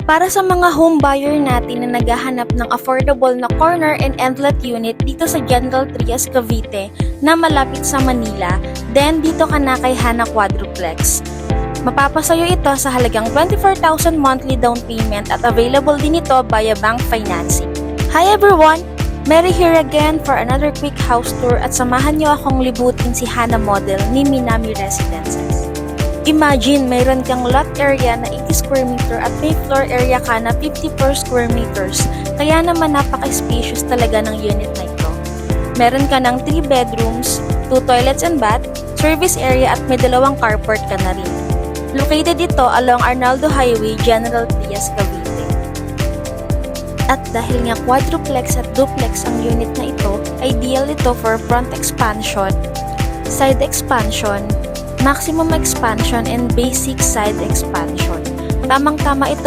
Para sa mga home buyer natin na naghahanap ng affordable na corner and endlet unit dito sa General Trias, Cavite na malapit sa Manila, then dito ka na kay Hana Quadruplex. Mapapasayo ito sa halagang 24,000 monthly down payment at available din ito via bank financing. Hi everyone! Mary here again for another quick house tour at samahan niyo akong libutin si Hana Model ni Minami Residences. Imagine, mayroon kang lot area na 80 square meter at may floor area ka na 50 per square meters. Kaya naman napaka-spacious talaga ng unit na ito. Meron ka ng 3 bedrooms, 2 toilets and bath, service area at may 2 carport ka na rin. Located ito along Arnaldo Highway, General Trias, Cavite. At dahil nga quadruplex at duplex ang unit na ito, ideal ito for front expansion, side expansion, maximum expansion and basic side expansion. Tamang-tama ito